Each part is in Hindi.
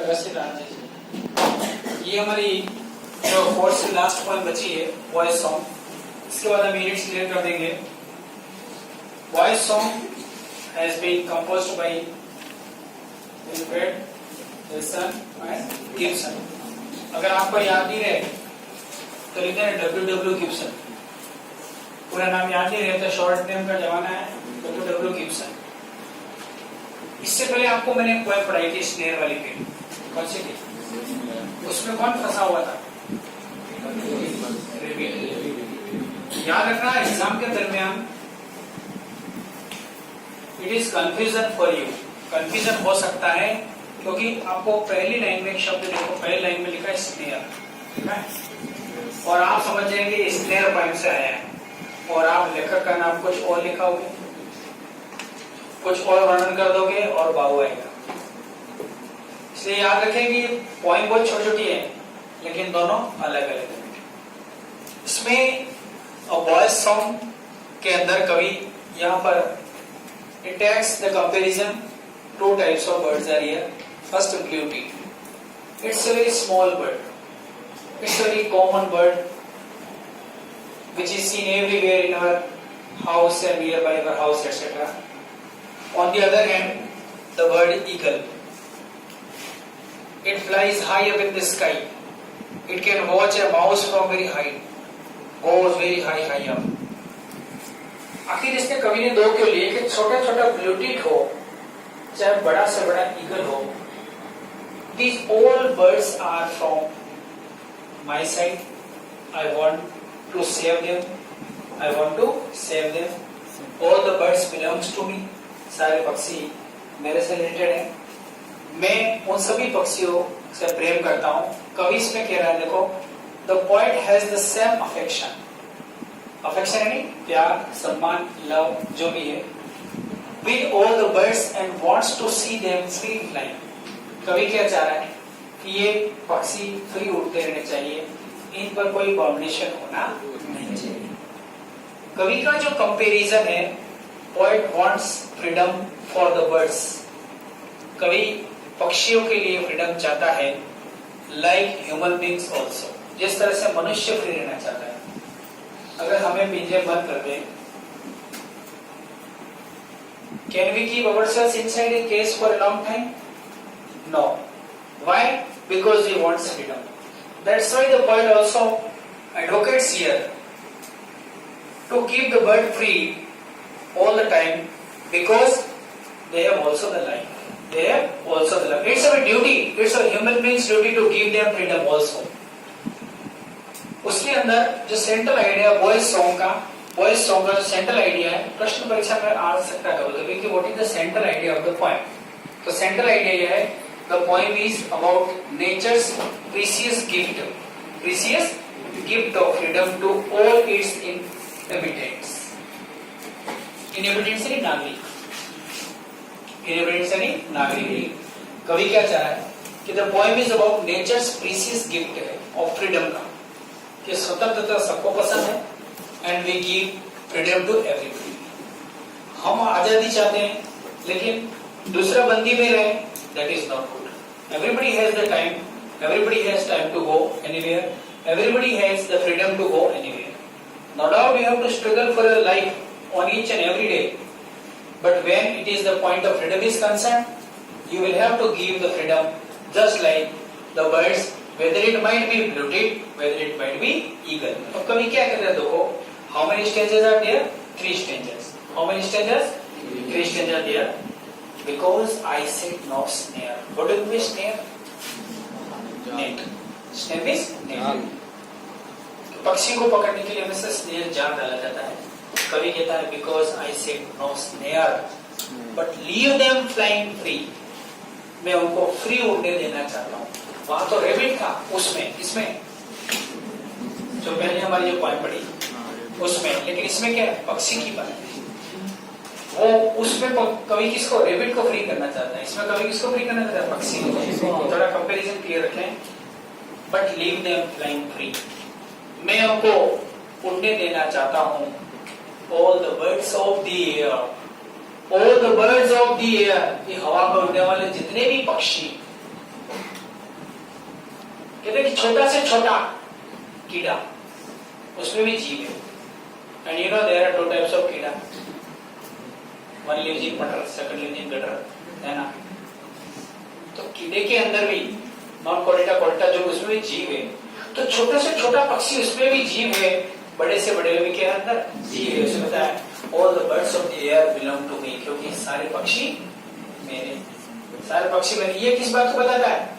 व्यवस्थित आना चाहिए। ये हमारी जो फोर्थ से लास्ट पॉइंट बची है वॉइस सॉन्ग, इसके बाद हम यूनिट्स क्लियर कर देंगे। Voice song has been composed by Gibson and Gibson। अगर आपको याद नहीं रहे तो लिखते हैं W Gibson, पूरा नाम याद नहीं रहे तो शॉर्ट नेम का जमाना है W Gibson। इससे पहले आपको मैंने एक पोएम पढ़ाई थी स्नेयर वाली पे, कौन सी थी? उसमें कौन फंसा हुआ था? याद रखना एग्जाम के दरमियान it is confusion for you, confusion हो सकता है क्योंकि आपको पहली लाइन में एक शब्द देखो, पहली लाइन में लिखा है स्नेयर, ठीक है, और आप समझ जाएंगे स्नेयर पॉइंट से आया है, और आप लेखक का नाम कुछ और लिखा होगा, कुछ और वर्णन कर दोगे और बाहु आएगा। इसलिए याद रखें कि पॉइंट बहुत छोटी छोटी है लेकिन दोनों अलग अलग है। इसमें वॉइस सॉन्ग के अंदर कवि यहाँ पर it takes the comparison, two types of birds are here. First, beauty. It's a very small bird. It's a very common bird which is seen everywhere in our house and nearby our house, etc. On the other hand, the bird eagle. It flies high up in the sky. It can watch a mouse from very high, goes very high up. आखिर इसने कवि ने दो क्यों लिए कि छोटा छोटा ब्लूटिट हो चाहे बड़ा से बड़ा ईगल हो, these all birds are from my side. I want to save them. I want to save them. All the birds belongs to me. सारे पक्षी मेरे से रिलेटेड हैं, मैं उन सभी पक्षियों से प्रेम करता हूँ। कवि इसमें कह रहा है, देखो, the poet has the same affection. Affection यानी प्यार, सम्मान, लव जो भी है, with all the birds and wants to see them free flying। कवि क्या चाह रहा है कि ये पक्षी फ्री उड़ते रहने चाहिए, इन पर कोई बाउंडेशन होना नहीं चाहिए। कवि का जो कंपैरिजन है, poet wants freedom for the birds। कवि पक्षियों के लिए फ्रीडम चाहता है, like human beings also, जिस तरह से मनुष्य फ्री रहना चाहता है। अगर हमें पिंजरे बंद कर दें, can we keep ourselves inside a cage for a long time? No. Why? Because we want freedom. That's why the poet also advocates here to keep the bird free all the time, because they have also the life. They have also the life. It's our duty. It's a human being's duty to give them freedom also. उसके अंदर जो सेंट्रल आइडिया वॉइस सॉन्ग का जो सेंट्रल आइडिया है, प्रश्न परीक्षा में आ सकता है कभी कि what is the central idea of the poem. तो सेंट्रल आइडिया यह है, the poem is about nature's precious gift of freedom to all its inhabitants. Inhabitants यानी नागरिक, इनहेबिटेंट्स यानी नागरिक। कवि क्या चाह रहा है कि the poem is about nature's precious gift है ऑफ फ्रीडम का, कि स्वतंत्रता सबको पसंद है and we give freedom to everybody. हम आजादी चाहते हैं लेकिन दूसरा बंदी में रहे, that is not good. Everybody has the time, everybody has time to go anywhere, everybody has the freedom to go anywhere. No doubt you have to struggle for your life on each and every day, but when it is the point of freedom is concern, you will have to give the freedom just like the birds, whether it might be blue-tip, whether it might be eagle। तो कभी क्या कहते हैं, देखो, how many stanzas are there? 3 stanzas। How many stanzas? 3 stanzas there। Because I said no snare। What do you mean snare? Net। Snare means net। पक्षी को पकड़ने के लिए हमेशा स्नेयर जाल डाला जाता है। कवि कहता है because I said no snare, but leave them flying free। मैं उनको फ्री उड़ने देना चाहता हूँ। वहां तो रेबिट था, उसमें इसमें जो पहले हमारी जो पॉइंट पड़ी उसमें, लेकिन इसमें क्या है, पक्षी की बात है। वो उसमें कवि किसको, रेबिट को फ्री करना चाहता है, इसमें कवि किसको फ्री करना चाहता है, पक्षी को। थोड़ा कंपैरिजन क्लियर रखें। But leave them flying free, मैं उनको उड़ने देना चाहता हूँ। All the birds of the air, all the birds of the air, ये हवा में उड़ने वाले जितने भी पक्षी, कहते हैं कि छोटा से छोटा कीड़ा उसमें भी जीव है. And you know there are 2 types of कीड़ा. वन लिव्स इन मटर, सेकंड लिव्स इन गटर, है ना. तो कीड़े के अंदर भी नॉन कोलेटा कोलेटा जो उसमें भी जीव है. तो छोटे से छोटा पक्षी उसमें भी जीव है, बड़े से बड़े भी के अंदर जीव है. उसमें बताया all the birds of the air belong to me, क्योंकि सारे पक्षी मेरे, सारे पक्षी मेरे. ये किस बात को बताता है?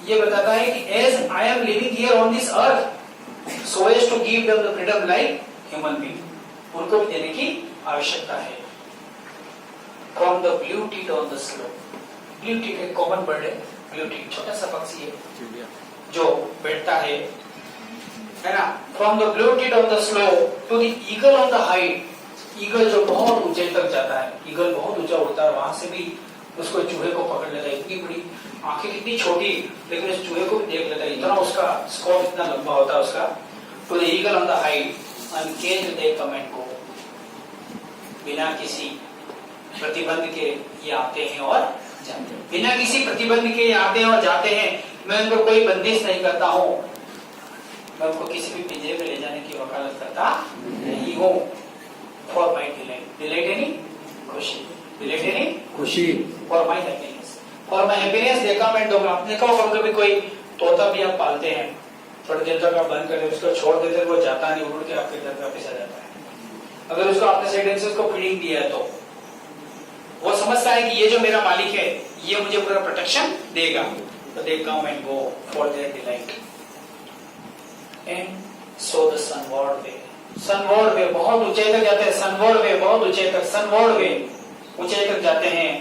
ये बताता है कि as I am living here on this earth so as to give them the freedom like human being, उनको भी देने की आवश्यकता है. From the blue tit on the slope. Blue tit एक कॉमन बर्ड है. ब्लू टीट छोटा सा पक्षी है जो बैठता है ना. From the blue tit on the slope to the eagle on the height. Eagle जो बहुत ऊंचे तक जाता है, ईगल बहुत ऊंचा उड़ता है, वहां से भी उसको चूहे को पकड़ लेता है. इतनी बड़ी आंखें, कितनी छोटी, लेकिन उस चूहे को भी देख लेता है. इतना उसका स्कोप इतना लंबा होता है उसका. To the eagle on the height uncaged they come and go. बिना किसी प्रतिबंध के ये आते हैं और जाते हैं. बिना किसी प्रतिबंध के ये आते हैं और जाते हैं. मैं उनको कोई बंदिश नहीं करता हूँ. मैं उनको किसी भी पिंजरे में ले जाने की वकालत करता नहीं हूँ. For my delight. डिलाइट यानी खुशी. डिलाइट यानी खुशी. For my happiness. For my happiness देखा मैं दो. आपने कहा कभी कोई तोता भी आप पालते हैं, थोड़ी देर तक आप बंद कर देते, उसको छोड़ देते, वो जाता नहीं, उड़ के आपके घर पे वापस आ जाता है. अगर उसको आपने साइड से उसको फीडिंग दिया है तो वो समझता है कि ये जो मेरा मालिक है ये मुझे पूरा प्रोटेक्शन देगा. तो they come and go for their delight. And so the sunward way. Sunward way बहुत ऊंचे तक जाते हैं. सनवर्ड वे बहुत ऊंचे तक, सनवर्ड वे ऊंचे तक जाते हैं.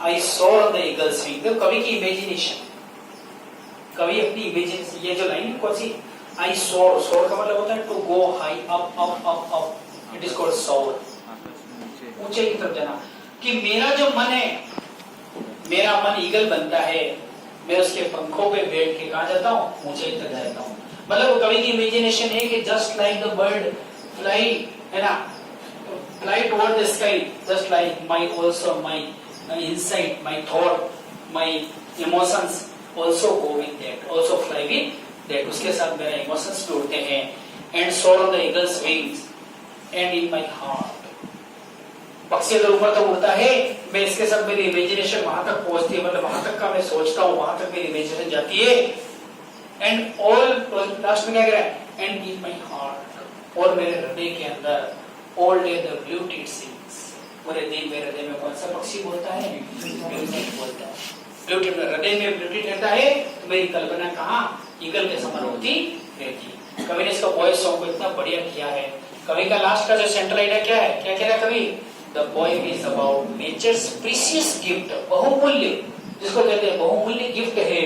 I saw the eagles wing. तो कवि की इमेजिनेशन, कवि अपनी इमेजिनेशन. ये जो लाइन कौन सी? आई सोर. सोर का मतलब होता है to go high, up up up up. It is called soar. ऊंचे की तरफ जाना. कि मेरा जो मन है, मेरा मन ईगल बनता है, मैं उसके पंखों पे बैठ के कहा जाता हूँ, ऊंचे तक जाता हूँ. मतलब कवि की इमेजिनेशन है कि just like the bird fly, है ना, fly toward the sky, just like my also my insight, my thought, my emotions also go with that, also fly with that. उसके साथ मेरा इमोशंस भी उड़ते हैं. एंड सोर the eagles wings and in my heart. पक्षी अगर ऊपर तक उड़ता है, मैं इसके साथ मेरी इमेजिनेशन वहां तक पहुंचती है, मतलब वहां तक का मैं सोचता हूँ, वहां तक मेरी इमेजिनेशन जाती है. एंड ऑल लास्ट में क्या कह रहा है? And in my heart. और मेरे हृदय के अंदर all day the blue tit sings. पूरे दिन मेरे हृदय में कौन सा पक्षी बोलता है? ब्लू टीट बोलता है. Blue tit. हृदय में ब्लू टीट रहता है तो मेरी कल्पना कहाँ? ईगल के समान होती रहती. कवि ने इसका वॉइस सॉन्ग को इतना बढ़िया किया है. कवि का लास्ट का जो सेंट्रल आइडिया क्या है? क्या कह रहा है कवि? The poem is about nature's precious gift, बहुमूल्य, जिसको कहते हैं बहुमूल्य गिफ्ट है,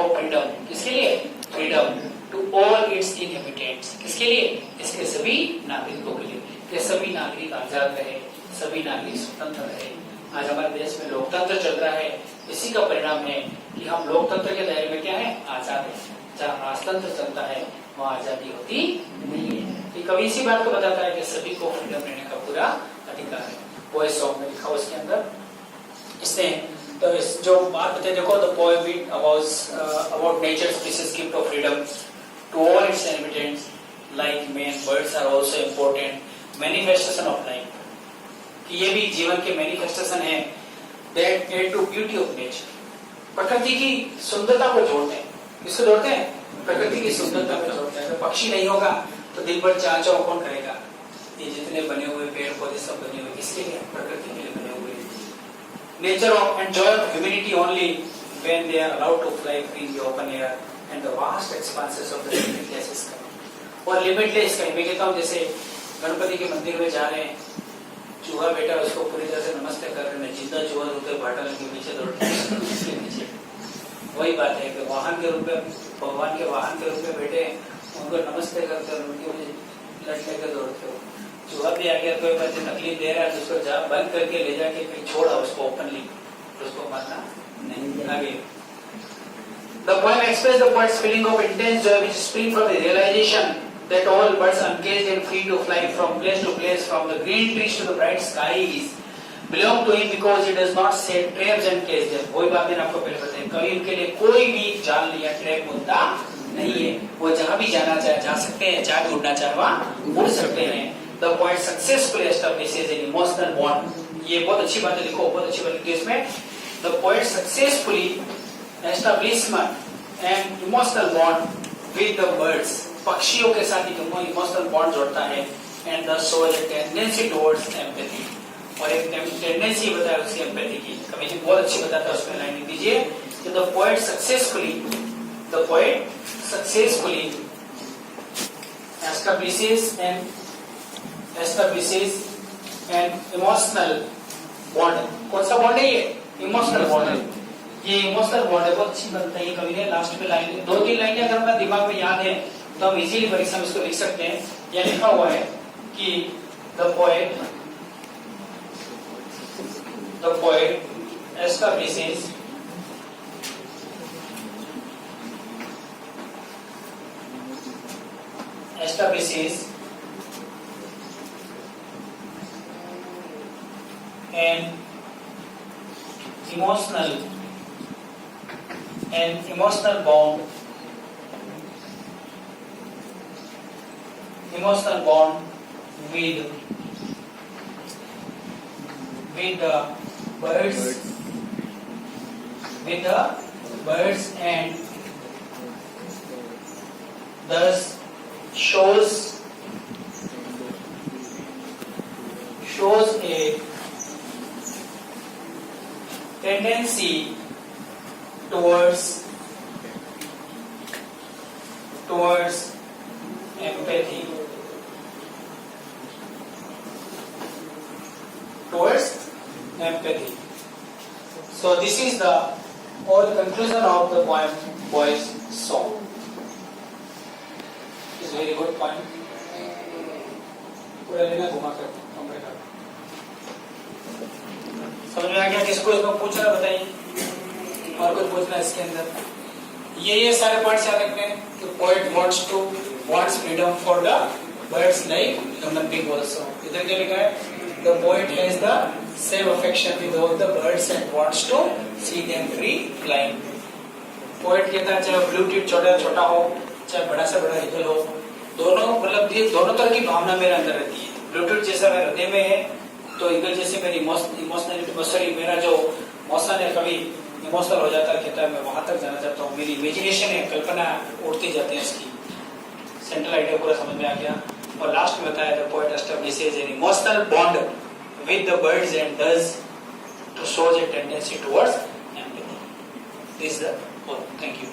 of freedom. किसके लिए? Freedom to all its inhabitants. किसके लिए? इसके सभी नागरिकों के लिए, कि सभी नागरिक आजाद रहे, सभी नागरिक स्वतंत्र रहे. आज हमारे देश में लोकतंत्र चल रहा है. इसी का परिणाम है कि हम लोकतंत्र के दायरे में क्या है? आजाद है. जहाँ राजतंत्र चलता है वहाँ आजादी होती नहीं है. कवि इसी बात को बताता है कि सभी को फ्रीडम रहने का पूरा अधिकार है. वो इस सॉन्ग में लिखा उसके अंदर इसने. तो इस जो बात बताए, देखो the poem about nature species gift of freedom to all its inhabitants like man birds are also important manifestation of life. ये भी जीवन के मैनिफेस्टेशन है. That add to beauty of nature. प्रकृति की सुंदरता को जोड़ते हैं. किसको जोड़ते हैं? प्रकृति की सुंदरता को जोड़ते हैं. तो पक्षी नहीं होगा तो दिन भर चाह चाह कौन करेगा? ये जितने बने हुए पेड़ पौधे सब बने हुए किसके लिए? प्रकृति के लिए बने हुए. Nature of enjoy of humanity only when they are allowed to fly free in the open air and the vast expanses of the limitless sky. और लिमिटलेस स्काई मैं कहता हूँ, जैसे गणपति के मंदिर में जा रहे हैं, चूहा बेटा उसको पूरी तरह से नमस्ते कर रहे हैं. जिंदा चूहा होते बाटल के पीछे दौड़ते उसके पीछे. वही बात है कि वाहन के रूप में, भगवान के वाहन के रूप में बैठे उनको नमस्ते करते हो, उनकी लट लेकर दौड़ते हो. चूहा भी आ गया, कोई बच्चे तकलीफ दे रहा है तो उसको बंद करके ले जाके कहीं छोड़ा उसको ओपनली, उसको मारना नहीं. आगे The poem expresses the bird's feeling of intense joy which springs from the realization that all birds are uncaged and free to fly from place to place, from the green trees to the bright skies. Belong to him because it does not set traps and cage them. वही बात मैंने आपको पहले बताई, कवि उनके लिए कोई भी जाल या ट्रैप होता नहीं है। वो जहां भी जाना चाहे जा सकते हैं, जहां भी उड़ना चाहे वहां उड़ सकते हैं। The point successfully establishes an emotional bond. ये बहुत अच्छी बात है, लिखो, बहुत अच्छी बात लिखी है इसमें। The point successfully establishment and emotional bond with the birds. पक्षियों के साथ इमोशनल बॉन्ड जोड़ता है। And the shows a tendency towards empathy, और एक टेंडेंसी बताया उसकी एम्पैथी की। कवि जी बहुत अच्छी बताता है, उसमें लाइन लिख दीजिए कि the poet successfully establishes an emotional bond. कौन सा बॉन्ड है ये? इमोशनल बॉन्ड है। ये इमोशनल बॉन्ड है, बहुत अच्छी बनता है कवि ने। लास्ट में लाइन, दो तीन लाइनें अगर हमारे दिमाग में याद है तो हम इजीली परीक्षा में इसको लिख सकते हैं। यह लिखा हुआ है कि the poet establishes an emotional bond with the birds and thus shows a tendency towards empathy. So this is the all conclusion of the poem Boy's Song. It's very good poem. पूरा लेना घुमा कर समझ में आ गया? किसको इसमें पूछना बताइए, और कुछ पूछना इसके अंदर? ये सारे पॉइंट्स याद रखने हैं कि poet wants freedom for the birds like human being also. इधर क्या लिखा है? The poet has the same affection with all the birds and wants to see them free flying. Poet कहता है चाहे ब्लू टिप छोटा हो, चाहे बड़ा से बड़ा ईगल हो, दोनों मतलब ये दोनों तरह की भावना मेरे अंदर रहती है। ब्लू टिप जैसा मेरे हृदय में है, तो ईगल जैसे मेरी इमोशनलिटी, सॉरी मेरा जो मौसम है, कभी इमोशनल हो जाता है, कहता है मैं वहां तक जाना चाहता हूँ। मेरी इमेजिनेशन है, कल्पना उड़ती जाती है इसकी। सेंट्रल आइडिया पूरा समझ में आ गया। और लास्ट में बताया the poet establishes an emotional bond with the birds and does to show a tendency towards empathy. This is the whole. Thank you.